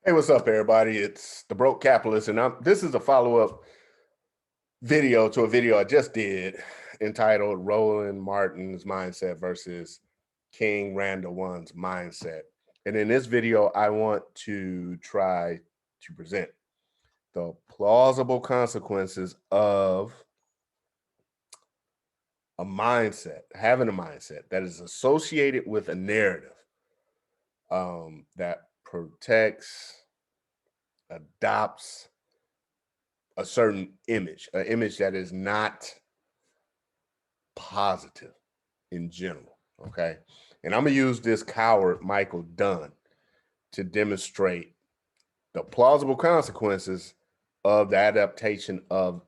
Hey, what's up, everybody? It's the Broke Capitalist, and this is a follow-up video to a video I just did entitled Roland Martin's Mindset versus King Randall One's Mindset. And in this video, I want to try to present the plausible consequences of a mindset, having a mindset that is associated with a narrative that protects, adopts a certain image, an image that is not positive in general, okay? And I'm gonna use this coward, Michael Dunn, to demonstrate the plausible consequences of the adaptation of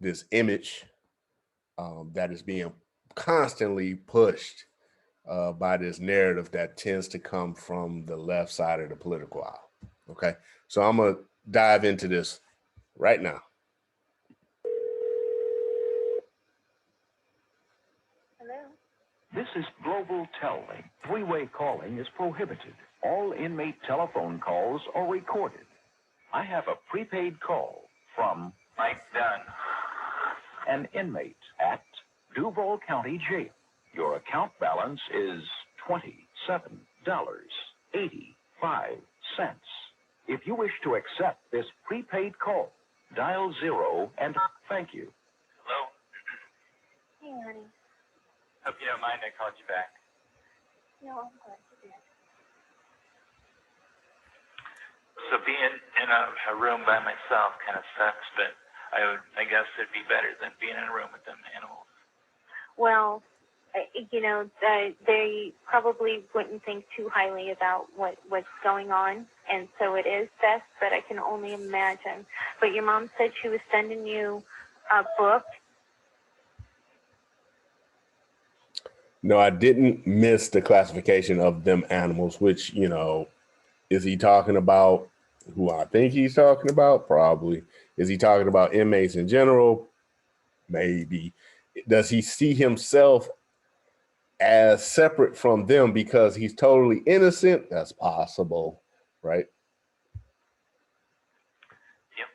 this image that is being constantly pushed by this narrative that tends to come from the left side of the political aisle, okay? So I'm gonna dive into this right now. This is Global Tel-Link. Three-way calling is prohibited. All inmate telephone calls are recorded. I have a prepaid call from Mike Dunn, an inmate at Duval County Jail. Your account balance is $27.85. If you wish to accept this prepaid call, dial 0 and thank you. Hello? Hey, honey. Hope you don't mind I called you back. No, I'm glad you did. So being in a room by myself kind of sucks, but I guess it'd be better than being in a room with them animals. Well, they probably wouldn't think too highly about what's going on, and so it is best, but I can only imagine. But your mom said she was sending you a book. No, I didn't miss the classification of them animals, which, is he talking about who I think he's talking about? Probably. Is he talking about inmates in general? Maybe. Does he see himself as separate from them because he's totally innocent? That's possible, right? Yep.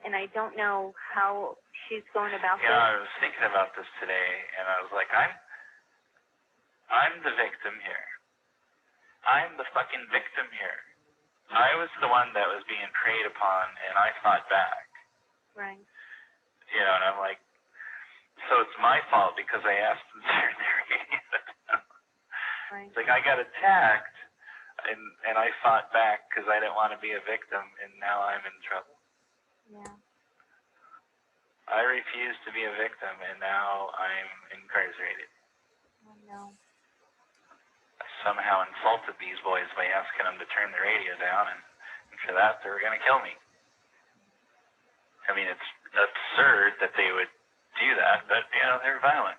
And I don't know how she's going about this. I was thinking about this today, and I was like, I'm the victim here. I'm the fucking victim here. I was the one that was being preyed upon, and I fought back. Right. And I'm like, so it's my fault because I asked them to turn their radio down. Right. It's like I got attacked, and I fought back because I didn't want to be a victim, and now I'm in trouble. Yeah. I refuse to be a victim, and now I'm incarcerated. Oh, no. I somehow insulted these boys by asking them to turn the radio down, and for that, they were going to kill me. I mean, it's absurd that they would do that, but, they're violent.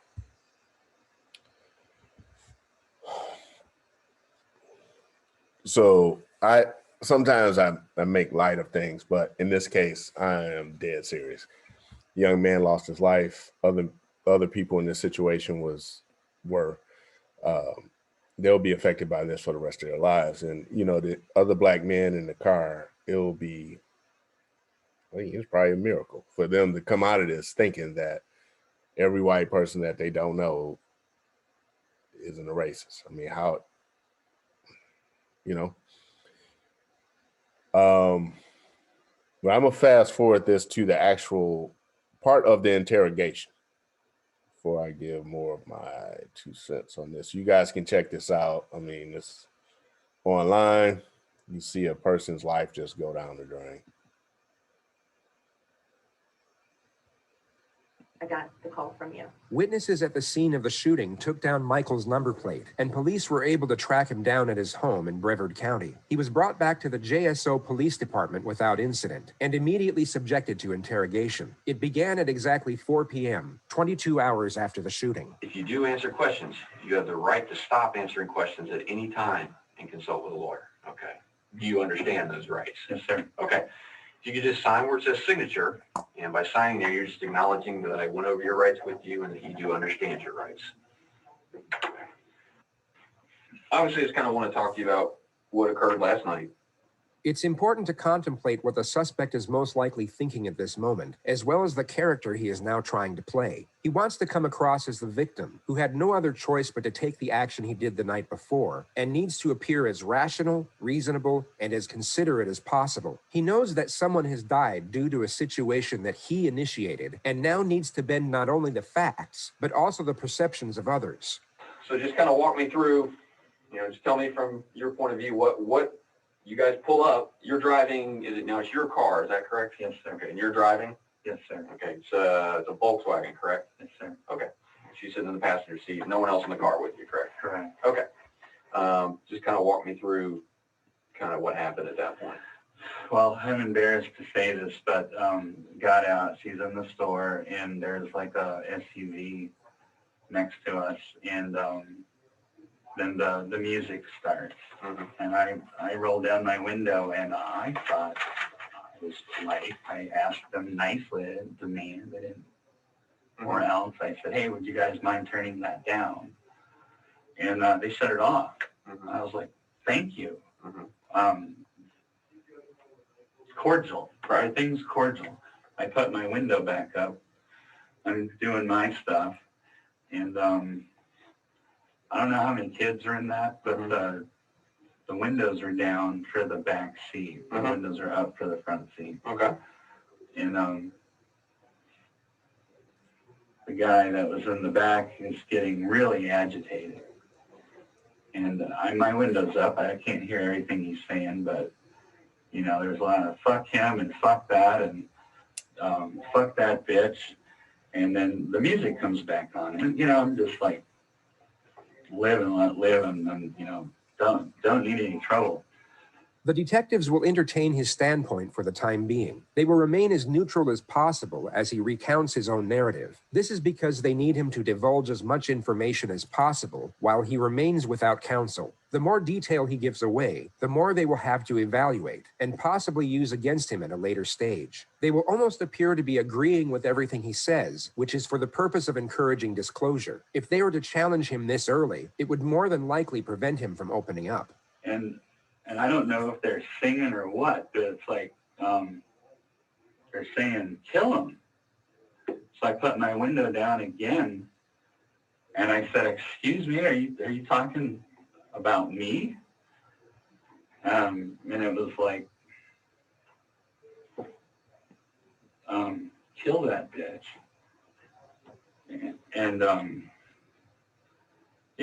So sometimes I make light of things, but in this case, I am dead serious. Young man lost his life. Other people in this situation were they'll be affected by this for the rest of their lives. And the other black men in the car, it's probably a miracle for them to come out of this thinking that every white person that they don't know isn't a racist. I mean, but I'm gonna fast forward this to the actual part of the interrogation before I give more of my 2 cents on this. You guys can check this out. I mean, this online, you see a person's life just go down the drain. I got the call from you. Witnesses at the scene of the shooting took down Michael's number plate, and police were able to track him down at his home in Brevard County. He was brought back to the JSO Police Department without incident and immediately subjected to interrogation. It began at exactly 4 p.m., 22 hours after the shooting. If you do answer questions, you have the right to stop answering questions at any time and consult with a lawyer. Okay. Do you understand those rights? Yes, sir. Okay. You can just sign where it says signature, and by signing there, you're just acknowledging that I went over your rights with you and that you do understand your rights. obviously just kind of want to talk to you about what occurred last night. It's important to contemplate what the suspect is most likely thinking at this moment, as well as the character he is now trying to play. He wants to come across as the victim, who had no other choice but to take the action he did the night before, and needs to appear as rational, reasonable, and as considerate as possible. He knows that someone has died due to a situation that he initiated, and now needs to bend not only the facts, but also the perceptions of others. So just kind of walk me through, just tell me from your point of view, what you guys pull up, you're driving, it's your car, is that correct? Yes, sir. Okay, and you're driving? Yes, sir. Okay, it's a Volkswagen, correct? Yes, sir. Okay, she's sitting in the passenger seat, no one else in the car with you, correct? Correct. Okay, just kind of walk me through kind of what happened at that point. Well, I'm embarrassed to say this, but got out, she's in the store, and there's like a SUV next to us, and then the music starts. Mm-hmm. And I rolled down my window, and I thought I was polite. I asked them nicely, demanded, or else I said, hey, would you guys mind turning that down? And they shut it off. Mm-hmm. I was like, thank you. Mm-hmm. Cordial. Everything's cordial. I put my window back up. I'm doing my stuff. And I don't know how many kids are in that, but the windows are down for the back seat. The windows are up for the front seat. Okay. And the guy that was in the back is getting really agitated. And my window's up. I can't hear everything he's saying, but, there's a lot of fuck him and fuck that and fuck that bitch. And then the music comes back on. And, I'm just like, live and let live, and don't need any trouble. The detectives will entertain his standpoint for the time being. They will remain as neutral as possible as he recounts his own narrative. This is because they need him to divulge as much information as possible while he remains without counsel. The more detail he gives away, the more they will have to evaluate and possibly use against him at a later stage. They will almost appear to be agreeing with everything he says, which is for the purpose of encouraging disclosure. If they were to challenge him this early, it would more than likely prevent him from opening up. And I don't know if they're singing or what, but it's like they're saying, kill him. So I put my window down again, and I said, excuse me, are you talking about me? And it was like, kill that bitch. And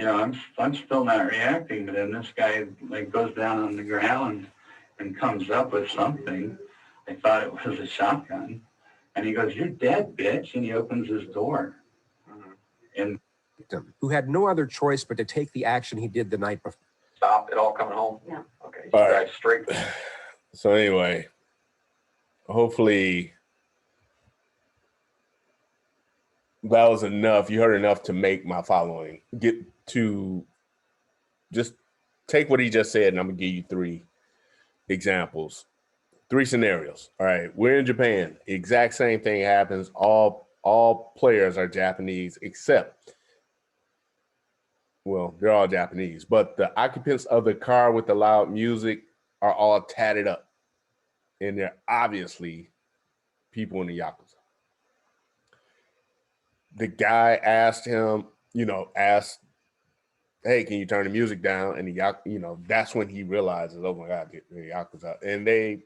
I'm still not reacting, but then this guy goes down on the ground and comes up with something. I thought it was a shotgun, and he goes, "You're dead, bitch!" And he opens his door. And who had no other choice but to take the action he did the night before. Stop it all coming home? Yeah. Okay. All Drive right. straight. So anyway, hopefully that was enough. You heard enough to make my following. Get to just take what he just said, and I'm gonna give you 3 examples, 3 scenarios. All right, we're in Japan. Exact same thing happens. All players are Japanese, except, well, they're all Japanese, but the occupants of the car with the loud music are all tatted up, and they're obviously people in the Yakuza. The guy asked him, hey, can you turn the music down? And that's when he realizes, oh my God, the Yakuza. And they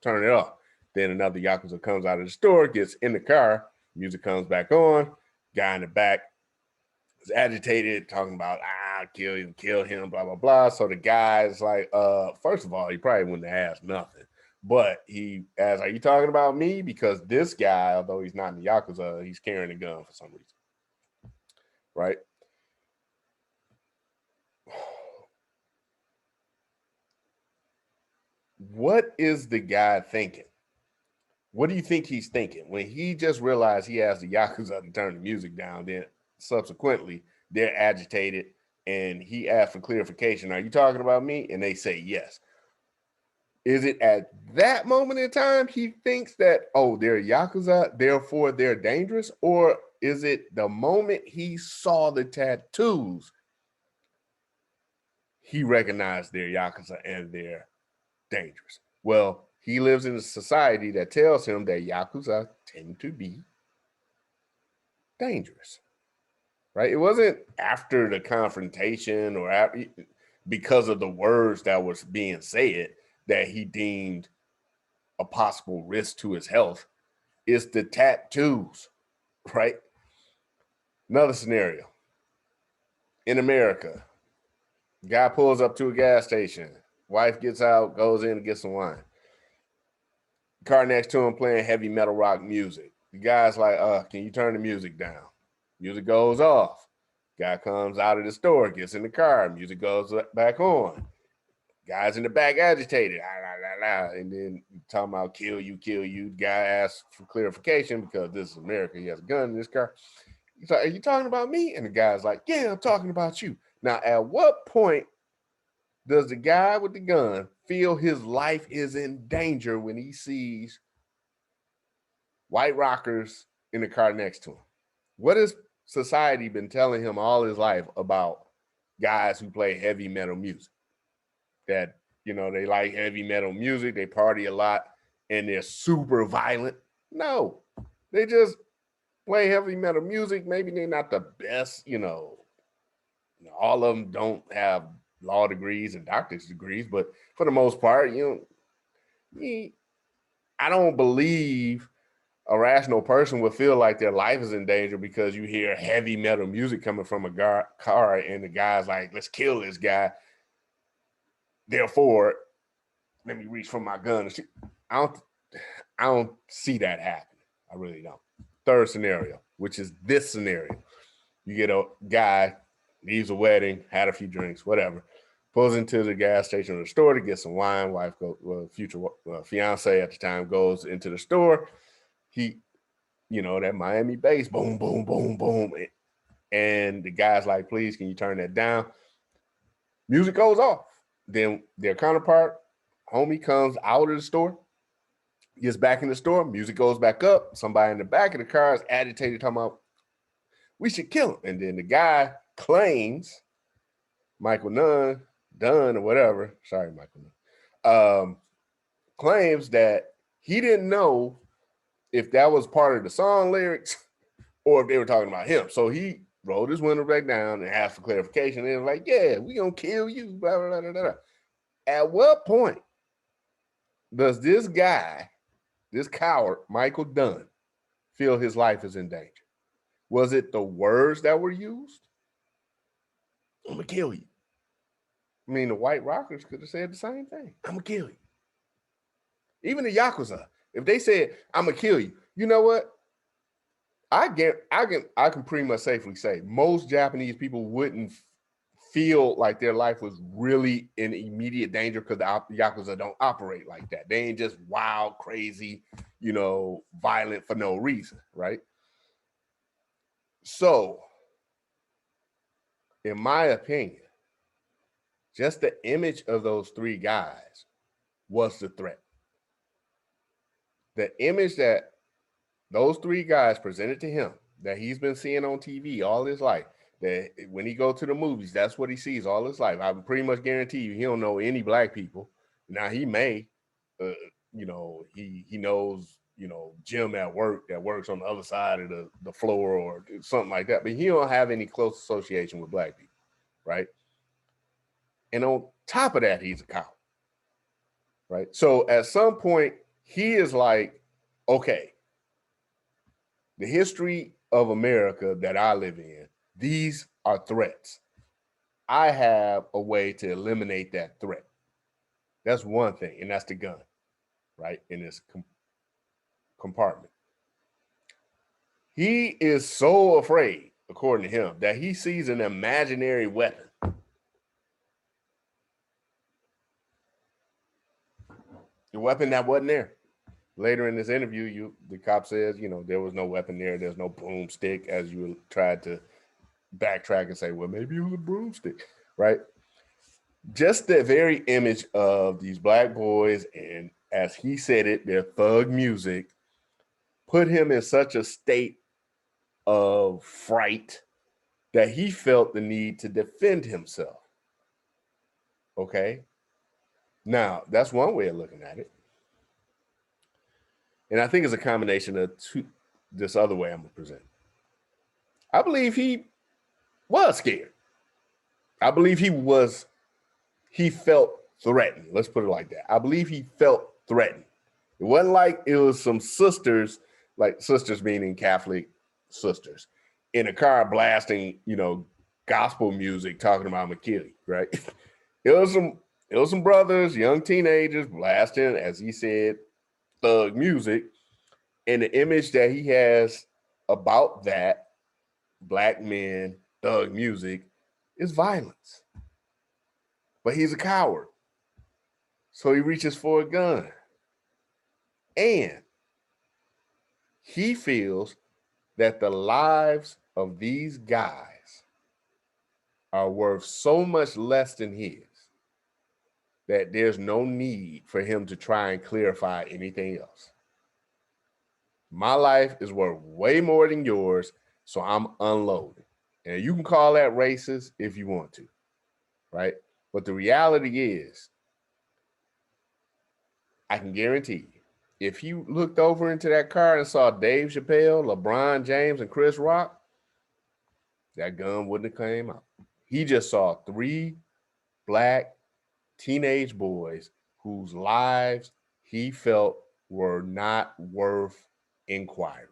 turn it off. Then another Yakuza comes out of the store, gets in the car, music comes back on, guy in the back is agitated, talking about, kill him, blah, blah, blah. So the guy's like, first of all, he probably wouldn't have asked nothing. But he asked, are you talking about me? Because this guy, although he's not in the Yakuza, he's carrying a gun for some reason. Right? What is the guy thinking? What do you think he's thinking when he just realized he asked the Yakuza to turn the music down? Then subsequently, they're agitated and he asked for clarification. Are you talking about me? And they say yes. Is it at that moment in time he thinks that, oh, they're Yakuza, therefore they're dangerous? Or is it the moment he saw the tattoos he recognized they're Yakuza and they're dangerous. Well, he lives in a society that tells him that Yakuza tend to be dangerous, right? It wasn't after the confrontation or after, because of the words that was being said that he deemed a possible risk to his health. It's the tattoos, right? Another scenario. In America, guy pulls up to a gas station. Wife gets out, goes in to get some wine. Car next to him playing heavy metal rock music. The guy's like, can you turn the music down? Music goes off. Guy comes out of the store, gets in the car. Music goes back on. Guy's in the back agitated. And then talking about kill you. The guy asks for clarification because this is America. He has a gun in his car. He's like, are you talking about me? And the guy's like, yeah, I'm talking about you. Now, at what point does the guy with the gun feel his life is in danger when he sees white rockers in the car next to him? What has society been telling him all his life about guys who play heavy metal music? That, you know, they like heavy metal music, they party a lot, and they're super violent. No, they just play heavy metal music. Maybe they're not the best, you know, all of them don't have law degrees and doctor's degrees, but for the most part, you know, I don't believe a rational person would feel like their life is in danger because you hear heavy metal music coming from a car and the guy's like, let's kill this guy. Therefore, let me reach for my gun and shoot. I don't see that happening. I really don't. Third scenario, which is this scenario. You get a guy, leaves a wedding, had a few drinks, whatever, pulls into the gas station or the store to get some wine. Wife goes, future fiance at the time goes into the store. He, you know, that Miami bass, boom, boom, boom, boom. And the guy's like, please, can you turn that down? Music goes off. Then their counterpart, homie, comes out of the store, gets back in the store, music goes back up. Somebody in the back of the car is agitated, talking about, we should kill him. And then the guy claims, Michael Dunn or whatever, sorry, Michael Dunn, claims that he didn't know if that was part of the song lyrics or if they were talking about him. So he rolled his window back down and asked for clarification. And like, yeah, we gonna kill you, blah, blah, blah, blah, blah. At what point does this guy, this coward, Michael Dunn, feel his life is in danger? Was it the words that were used? I'm gonna kill you. I mean, the white rockers could have said the same thing. I'm gonna kill you. Even the Yakuza, if they said, I'm gonna kill you, you know what? I can pretty much safely say most Japanese people wouldn't feel like their life was really in immediate danger because the Yakuza don't operate like that. They ain't just wild, crazy, you know, violent for no reason, right? So, in my opinion, just the image of those three guys was the threat. The image that those three guys presented to him, that he's been seeing on TV all his life, that when he go to the movies, that's what he sees all his life. I pretty much guarantee you, he don't know any black people. Now he may, you know, he knows, you know, Jim at work that works on the other side of the floor or something like that, but he don't have any close association with black people, right? And on top of that, he's a coward, right? So at some point, he is like, okay, the history of America that I live in, these are threats. I have a way to eliminate that threat. That's one thing, and that's the gun, right, in this compartment. He is so afraid, according to him, that he sees an imaginary weapon. The weapon that wasn't there. Later in this interview, the cop says, you know, there was no weapon there. There's no broomstick, as you tried to backtrack and say, well, maybe it was a broomstick, right? Just the very image of these black boys, and as he said it, their thug music, put him in such a state of fright that he felt the need to defend himself. Okay. Now, that's one way of looking at it. And I think it's a combination of this other way I'm going to present. I believe he was scared. I believe he felt threatened. Let's put it like that. I believe he felt threatened. It wasn't like it was some sisters, like sisters meaning Catholic sisters, in a car blasting, gospel music talking about I'm gonna kill you, right? It was some brothers, young teenagers blasting, as he said, thug music. And the image that he has about that, black men, thug music, is violence. But he's a coward. So he reaches for a gun. And he feels that the lives of these guys are worth so much less than his that there's no need for him to try and clarify anything else. My life is worth way more than yours, so I'm unloading. And you can call that racist if you want to, right? But the reality is, I can guarantee you, if you looked over into that car and saw Dave Chappelle, LeBron James, and Chris Rock, that gun wouldn't have came out. He just saw 3 black teenage boys whose lives he felt were not worth inquiry.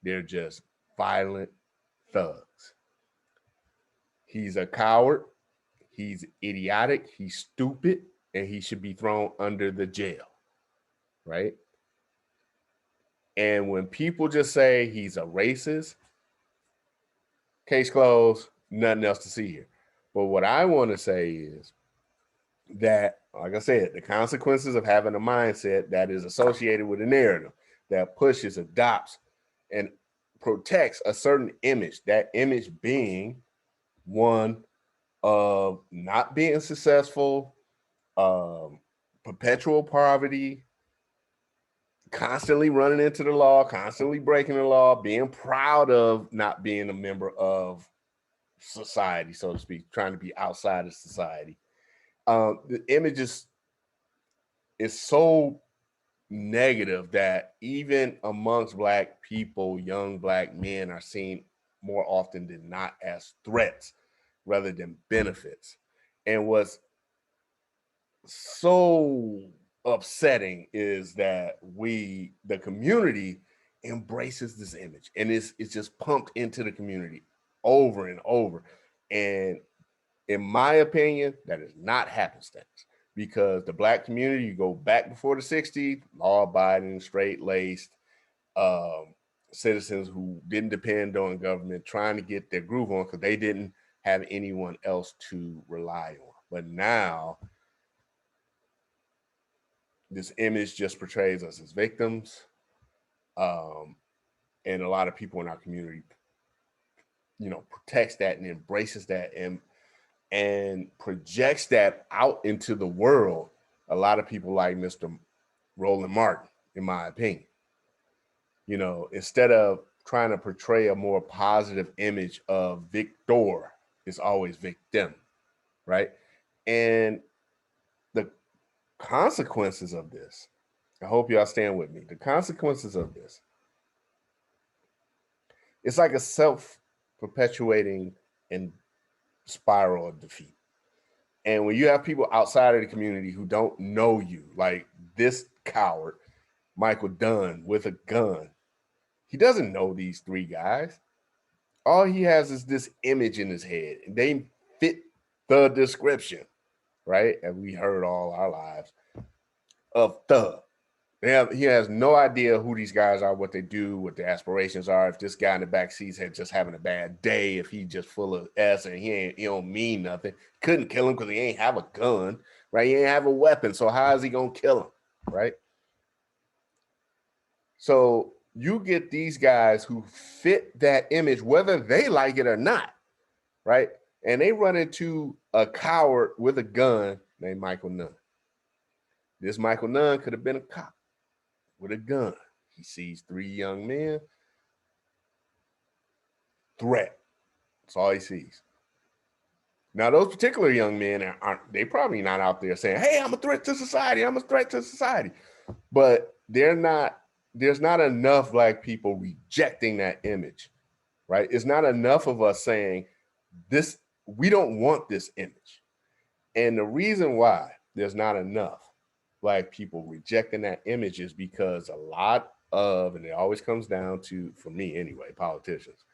They're just violent thugs. He's a coward. He's idiotic. He's stupid, and he should be thrown under the jail, right? And when people just say he's a racist, case closed, nothing else to see here. But what I want to say is that, like I said, the consequences of having a mindset that is associated with a narrative that pushes, adopts, and protects a certain image, that image being one of not being successful, perpetual poverty, constantly running into the law, constantly breaking the law, being proud of not being a member of society, so to speak, trying to be outside of society. The image is so negative that even amongst black people, young black men are seen more often than not as threats rather than benefits. And what's so upsetting is that the community embraces this image, and it's just pumped into the community over and over. And in my opinion, that is not happenstance, because the black community, you go back before the 60s, law-abiding, straight-laced citizens who didn't depend on government, trying to get their groove on because they didn't have anyone else to rely on. But now, this image just portrays us as victims. And a lot of people in our community, protects that and embraces that and projects that out into the world. A lot of people like Mr. Roland Martin, in my opinion. Instead of trying to portray a more positive image of victor, it's always victim, right? And the consequences of this, I hope y'all stand with me. The consequences of this, it's like a self-perpetuating and spiral of defeat. And when you have people outside of the community who don't know you, like this coward, Michael Dunn, with a gun, he doesn't know these 3 guys. All he has is this image in his head, and they fit the description, right? And we heard all our lives of thug. He has no idea who these guys are, what they do, what their aspirations are. If this guy in the back seats had just having a bad day, if he just full of S and he don't mean nothing, couldn't kill him because he ain't have a gun, right? He ain't have a weapon. So how is he gonna kill him, right? So you get these guys who fit that image, whether they like it or not, right? And they run into a coward with a gun named Michael Dunn. This Michael Dunn could have been a cop with a gun. He sees 3 young men. Threat. That's all he sees. Now, those particular young men they probably not out there saying, hey, I'm a threat to society. I'm a threat to society. But there's not enough Black people rejecting that image, right? It's not enough of us saying we don't want this image. And the reason why there's not enough Black people rejecting that image is because a lot of, and it always comes down to, for me anyway, politicians.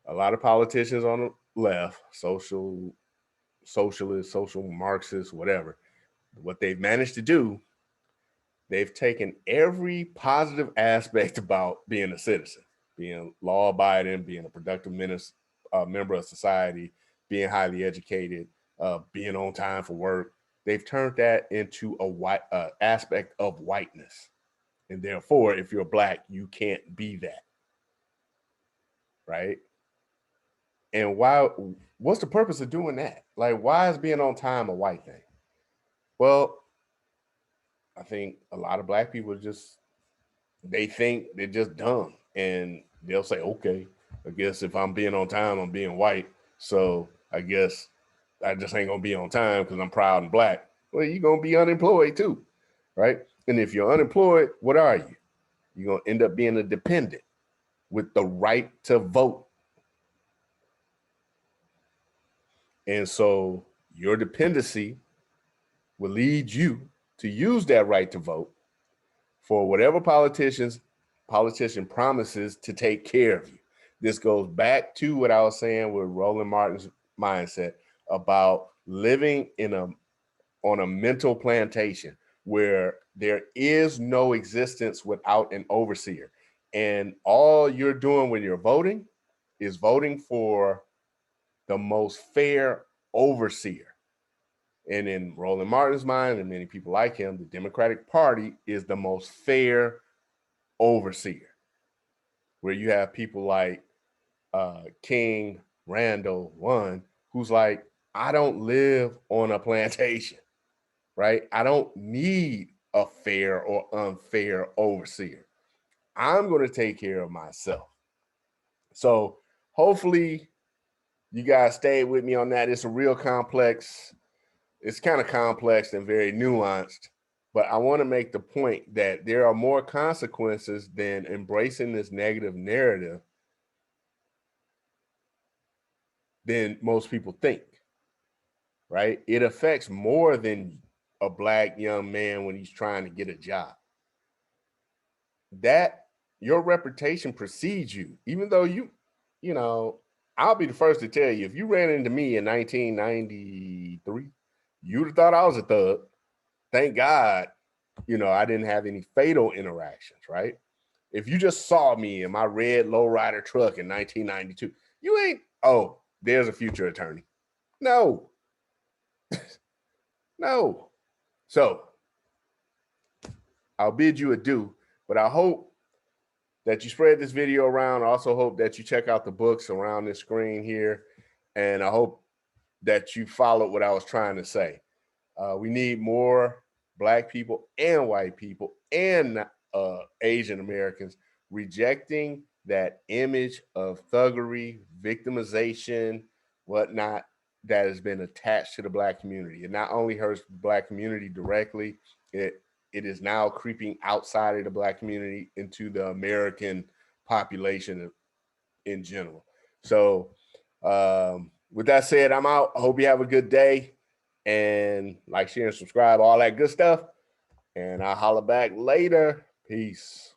A lot of politicians on the left, socialist, social Marxist, whatever, what they've managed to do, they've taken every positive aspect about being a citizen, being law-abiding, being a productive member of society, being highly educated, being on time for work. They've turned that into a white aspect of whiteness. And therefore, if you're Black, you can't be that, right? And what's the purpose of doing that? Like, why is being on time a white thing? Well, I think a lot of Black people they think they're just dumb, and they'll say, okay, I guess if I'm being on time, I'm being white. So I guess I just ain't gonna be on time because I'm proud and Black. Well, you're gonna be unemployed too, right? And if you're unemployed, what are you? You're gonna end up being a dependent with the right to vote. And so your dependency will lead you to use that right to vote for whatever politician promises to take care of you. This goes back to what I was saying with Roland Martin's mindset about living on a mental plantation where there is no existence without an overseer. And all you're doing when you're voting is voting for the most fair overseer. And in Roland Martin's mind, and many people like him, the Democratic Party is the most fair overseer, where you have people like King Randall One, who's like, I don't live on a plantation, right? I don't need a fair or unfair overseer. I'm going to take care of myself. So hopefully you guys stayed with me on that. It's a real complex. It's kind of complex and very nuanced, but I want to make the point that there are more consequences than embracing this negative narrative than most people think, right? It affects more than a Black young man when he's trying to get a job. That your reputation precedes you, even though you know, I'll be the first to tell you, if you ran into me in 1993, you'd have thought I was a thug. Thank God, I didn't have any fatal interactions, right? If you just saw me in my red lowrider truck in 1992, you ain't, oh, there's a future attorney. No. No. So I'll bid you adieu, but I hope that you spread this video around. I also hope that you check out the books around this screen here. And I hope that you followed what I was trying to say. We need more Black people and white people and Asian Americans rejecting that image of thuggery, victimization, whatnot, that has been attached to the Black community. It not only hurts the Black community directly, it is now creeping outside of the Black community into the American population in general. So with that said, I'm out. I hope you have a good day, and like, share, and subscribe, all that good stuff. And I'll holler back later. Peace.